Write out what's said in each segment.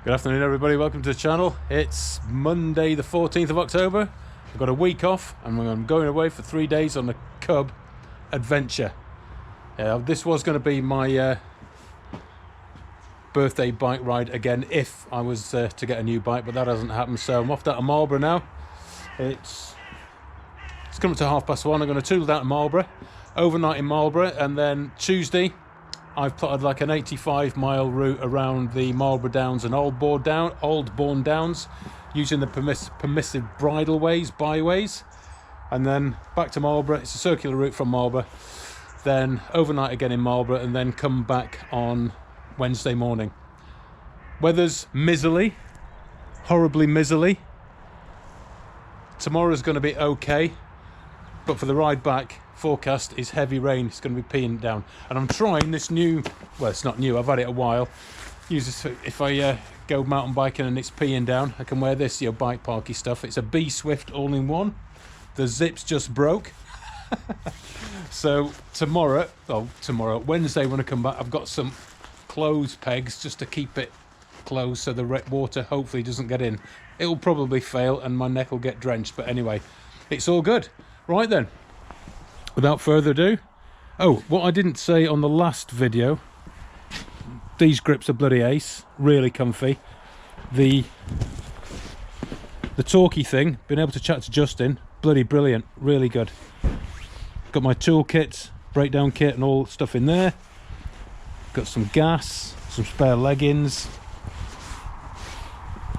Good afternoon everybody, welcome to the channel. It's Monday the 14th of October. I've got a week off and I'm going away for 3 days on a cub adventure. This was going to be my birthday bike ride again if I was to get a new bike, but that hasn't happened, so I'm off down to Marlborough now. It's coming to 1:30. I'm going to tool down to Marlborough, overnight in Marlborough, and then Tuesday I've plotted like an 85-mile route around the Marlborough Downs and Oldbourne Downs using the permissive byways, and then back to Marlborough. It's a circular route from Marlborough, then overnight again in Marlborough, and then come back on Wednesday morning. Weather's miserly, horribly miserly. Tomorrow's going to be okay, but for the ride back, forecast is heavy rain. It's going to be peeing down, and I'm trying this new, well, it's not new, I've had it a while. Use this if I go mountain biking and it's peeing down, I can wear this, bike parky stuff. It's a B Swift all-in-one. The zips just broke. So Wednesday when I come back, I've got some clothes pegs just to keep it closed so the water hopefully doesn't get in. It'll probably fail and my neck will get drenched, but anyway, it's all good. Right then, without further ado, what I didn't say on the last video, these grips are bloody ace, really comfy. The talkie thing, been able to chat to Justin, bloody brilliant, really good. Got my toolkit, breakdown kit and all stuff in there. Got some gas, some spare leggings.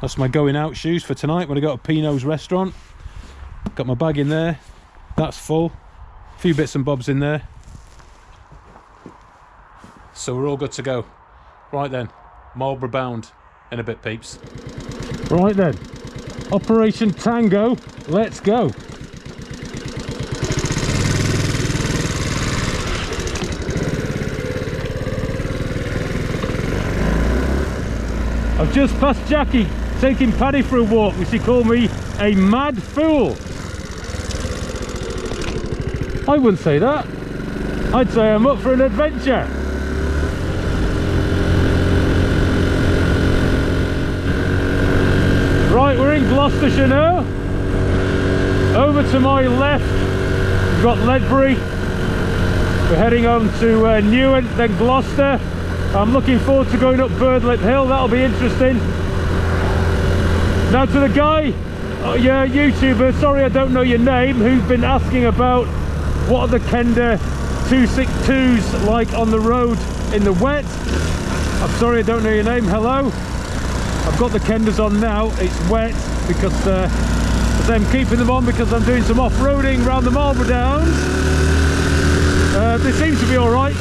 That's my going out shoes for tonight when I go to Pino's restaurant. Got my bag in there, that's full. A few bits and bobs in there. So we're all good to go. Right then, Marlborough bound in a bit, peeps. Right then, Operation Tango, let's go. I've just passed Jackie taking Paddy for a walk, which she called me a mad fool. I wouldn't say that. I'd say I'm up for an adventure. Right, we're in Gloucestershire now. Over to my left, we've got Ledbury. We're heading on to Newark, then Gloucester. I'm looking forward to going up Birdlip Hill, that'll be interesting. Now to the guy, YouTuber, sorry I don't know your name, who's been asking about what are the Kenda 262s like on the road in the wet. I'm sorry I don't know your name, hello. I've got the Kendas on now, it's wet because I'm keeping them on because I'm doing some off-roading around the Marlborough Downs. They seem to be alright,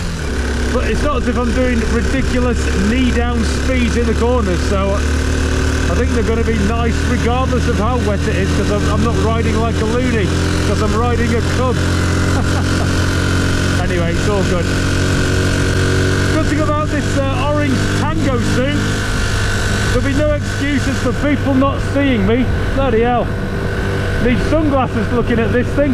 but it's not as if I'm doing ridiculous knee-down speeds in the corners, so I think they're going to be nice regardless of how wet it is, because I'm not riding like a loony, because I'm riding a cub. Anyway, it's all good. Good thing about this orange tango suit, there'll be no excuses for people not seeing me. Bloody hell. Need sunglasses looking at this thing.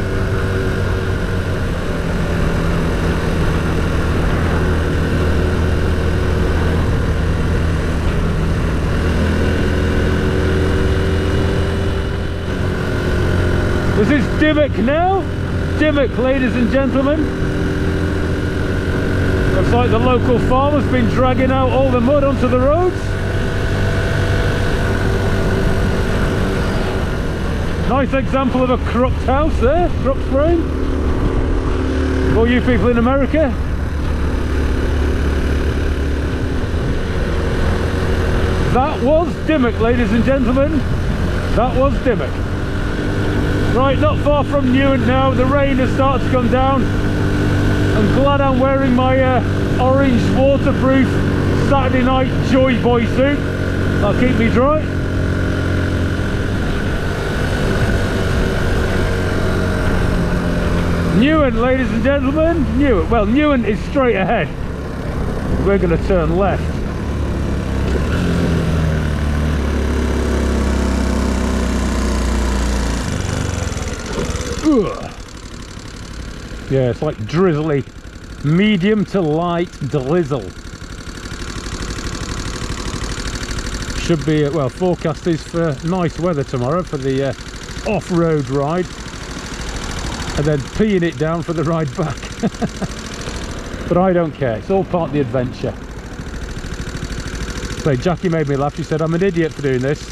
This is Dimmock now. Dimmock, ladies and gentlemen. Looks like the local farmer's been dragging out all the mud onto the roads. Nice example of a crooked house there, crooked frame. For you people in America. That was Dimmock, ladies and gentlemen. That was Dimmock. Right, not far from Newark now. The rain has started to come down. I'm glad I'm wearing my orange waterproof Saturday night Joy Boy suit. That'll keep me dry. Newark, ladies and gentlemen. Newark. Well, Newark is straight ahead. We're going to turn left. Ugh. Yeah, it's like drizzly, medium to light drizzle. Should be, well, forecast is for nice weather tomorrow for the off-road ride, and then peeing it down for the ride back. But I don't care, it's all part of the adventure. So Jackie made me laugh. She said I'm an idiot for doing this.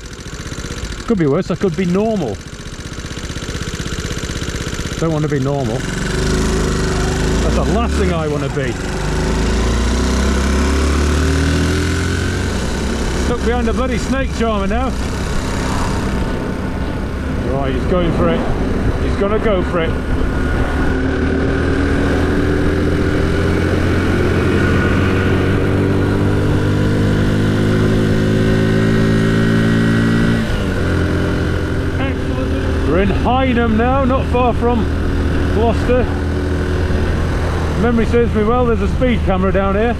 Could be worse, I could be normal. Don't want to be normal. That's the last thing I want to be. Stuck behind a bloody snake charmer now. Right, he's going for it. He's gonna go for it. We're in Hynham now, not far from Gloucester. Memory serves me well, there's a speed camera down here.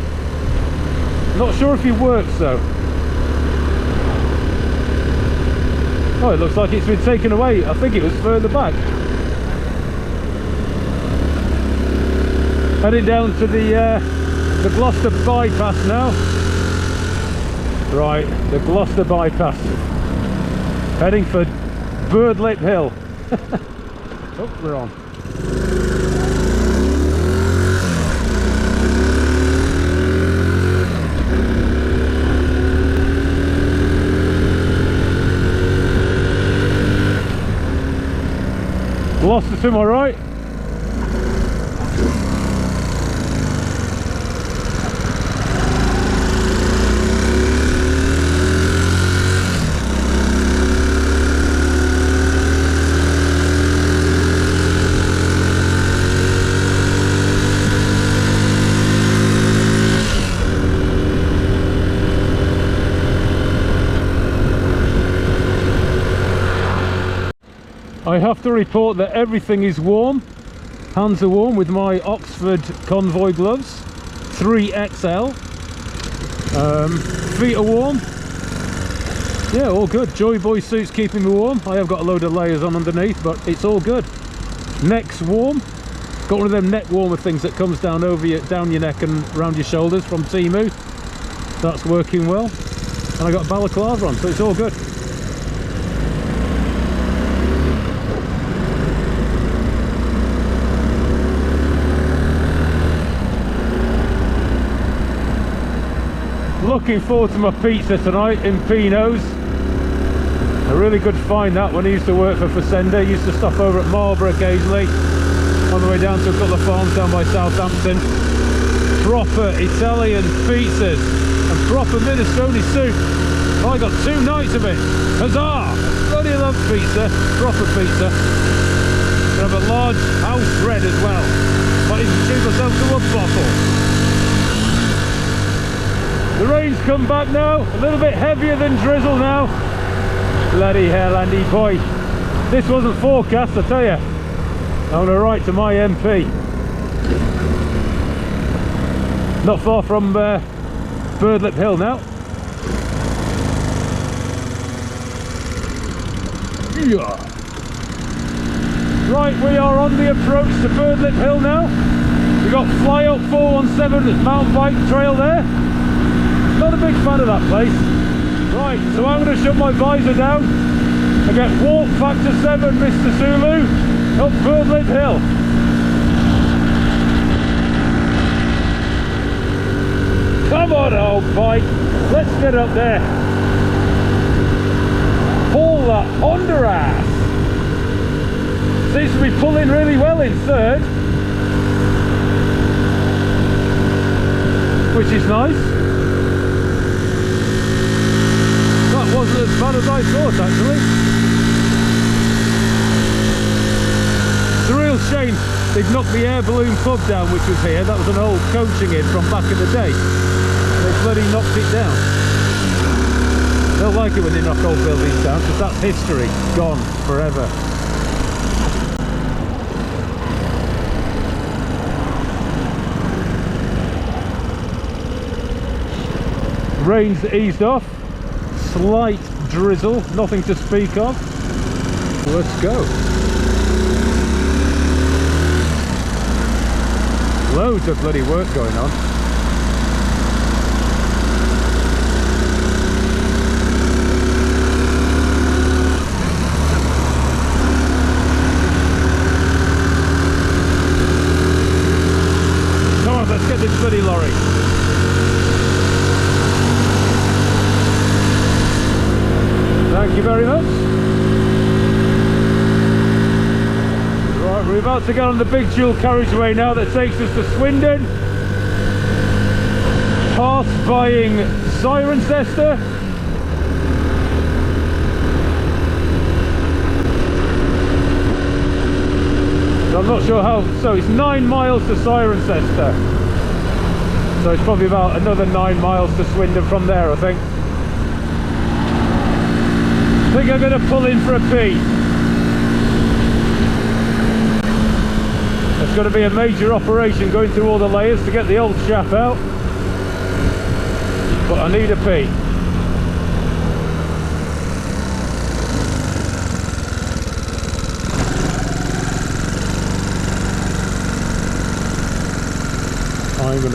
Not sure if he works though. Oh, it looks like it's been taken away. I think it was further back. Heading down to the Gloucester bypass now. Right, the Gloucester bypass. Heading for Birdlip Hill. Oh, we're on. Gloucester to my right. I have to report that everything is warm. Hands are warm with my Oxford convoy gloves, 3XL. Feet are warm. Yeah, all good. Joy Boy suit's keeping me warm. I have got a load of layers on underneath, but it's all good. Neck's warm. Got one of them neck warmer things that comes down over your, down your neck and round your shoulders from Temu. That's working well. And I got a balaclava on, so it's all good. Looking forward to my pizza tonight in Pino's. A really good find that when I used to work for Fazenda. Used to stop over at Marlborough occasionally, on the way down to a couple of farms down by Southampton. Proper Italian pizzas and proper minestrone soup. Oh, I got 2 nights of it. Huzzah! Bloody love pizza, proper pizza. Gonna have a large house bread as well. Might even treat myself to a bottle. The rain's come back now, a little bit heavier than drizzle now. Bloody hell, Andy boy. This wasn't forecast, I tell you. I'm going to write to my MP. Not far from Birdlip Hill now. Yeah. Right, we are on the approach to Birdlip Hill now. We've got Fly Up 417 mountain bike trail there. Not a big fan of that place. Right, so I'm going to shut my visor down and get Walk Factor 7 Mr. Zulu up Birdlip Hill. Come on, old bike, let's get up there. Pull that under ass. Seems to be pulling really well in third, which is nice. Wasn't as bad as I thought, actually. It's a real shame they've knocked the air balloon pub down, which was here. That was an old coaching inn from back in the day. They bloody knocked it down. They'll like it when they knock old buildings down, because that's history, gone forever. Rain's eased off. Slight drizzle, nothing to speak of. Let's go. Loads of bloody work going on. you very much. Right, we're about to get on the big dual carriageway now that takes us to Swindon. Past buying Cirencester. I'm not sure how, so it's 9 miles to Cirencester. So it's probably about another 9 miles to Swindon from there, I think. I think I'm going to pull in for a pee. It's going to be a major operation going through all the layers to get the old shaft out. But I need a pee. I'm going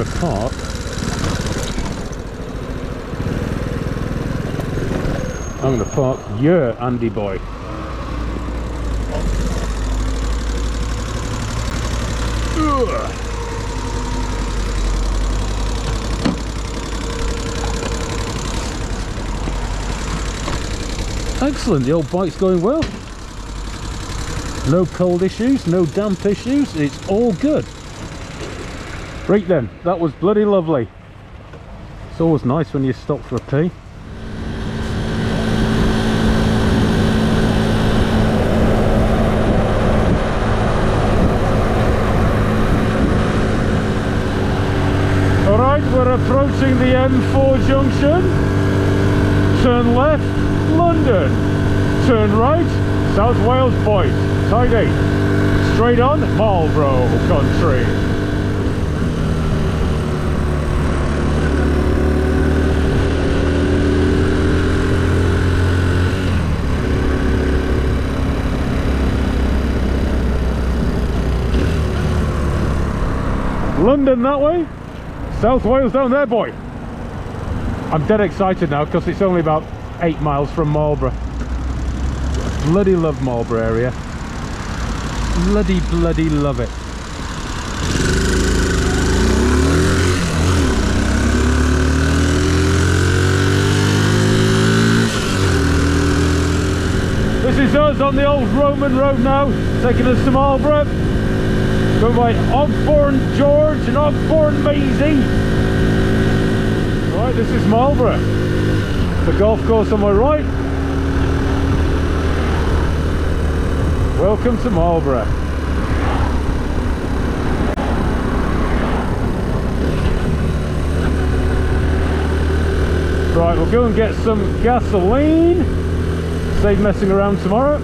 to park yeah, Andy boy. Ugh. Excellent, the old bike's going well. No cold issues, no damp issues, it's all good. Right then, that was bloody lovely. It's always nice when you stop for a pee. Alright, we're approaching the M4 junction. Turn left, London. Turn right, South Wales Point. Tidy. Straight on, Marlborough country. London that way, South Wales down there, boy. I'm dead excited now because it's only about 8 miles from Marlborough. Bloody love Marlborough area. Bloody love it. This is us on the old Roman road now, taking us to Marlborough. Going by Ogbourne George and Ogbourne Maisie. Right, this is Marlborough. The golf course on my right. Welcome to Marlborough. Right, we'll go and get some gasoline. Save messing around tomorrow.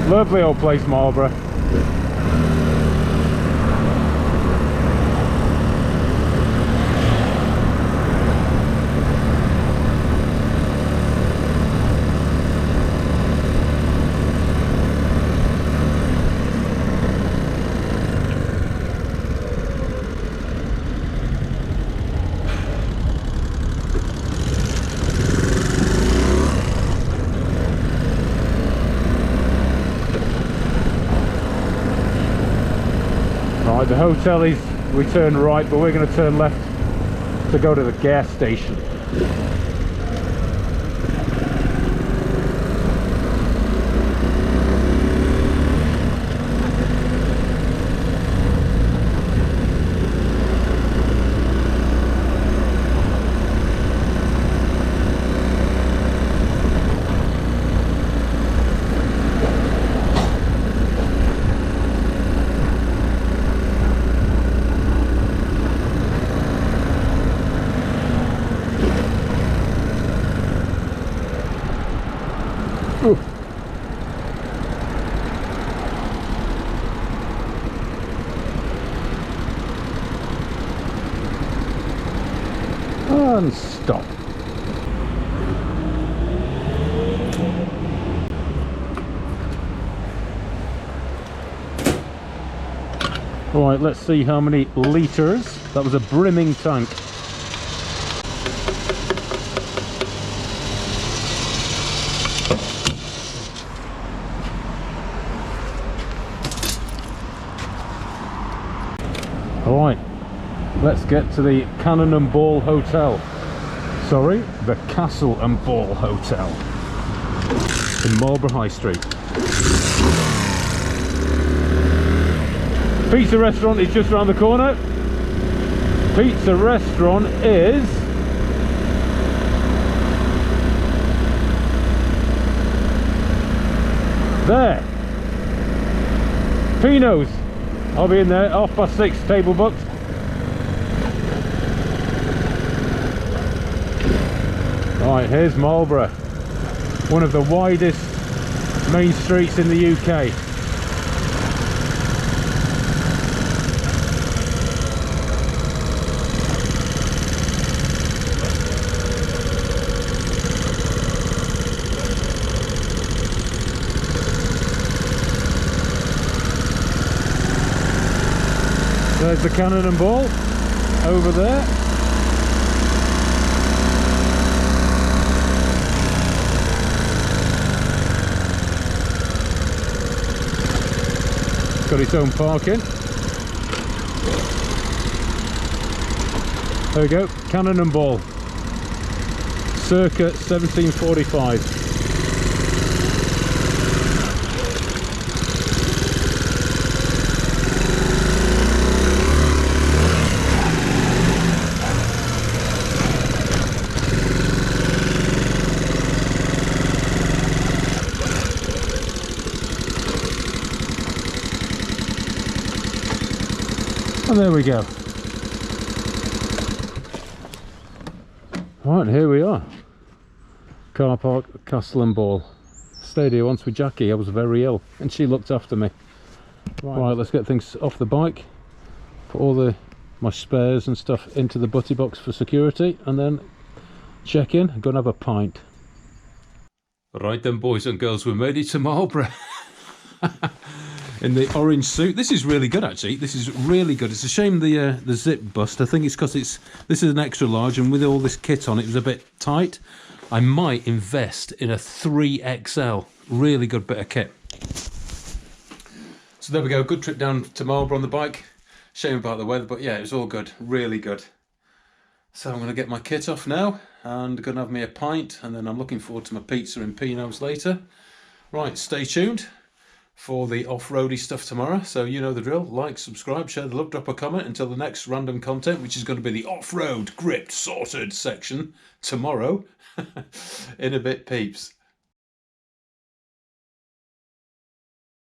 Lovely old place, Marlborough. Right, the hotel is, we turn right, but we're going to turn left to go to the gas station. Right, let's see how many litres. That was a brimming tank. Right, let's get to the Cannon and Ball Hotel. Sorry, the Castle and Ball Hotel in Marlborough High Street. Pizza restaurant is just around the corner. Pizza restaurant is there. Pino's. I'll be in there, 6:30, table booked. Right, here's Marlborough. One of the widest main streets in the UK. There's the Cannon and Ball over there. It's got its own parking. There we go, Cannon and Ball. Circa 1745. And there we go. Right, here we are. Car park, Castle and Ball. Stayed here once with Jackie. I was very ill and she looked after me. Right, let's get things off the bike. Put all my spares and stuff into the butty box for security and then check in and go and have a pint. Right then, boys and girls, we made it to Marlborough. In the orange suit. This is really good, actually. This is really good. It's a shame the zip bust. I think it's because this is an extra large, and with all this kit on, it was a bit tight. I might invest in a 3XL. Really good bit of kit. So there we go. Good trip down to Marlborough on the bike. Shame about the weather, but yeah, it was all good. Really good. So I'm going to get my kit off now and going to have me a pint, and then I'm looking forward to my pizza and Pino's later. Right, stay tuned for the off-roady stuff tomorrow. So you know the drill. Like, subscribe, share the love, drop a comment. Until the next random content, which is going to be the off-road gripped sorted section tomorrow. In a bit, peeps.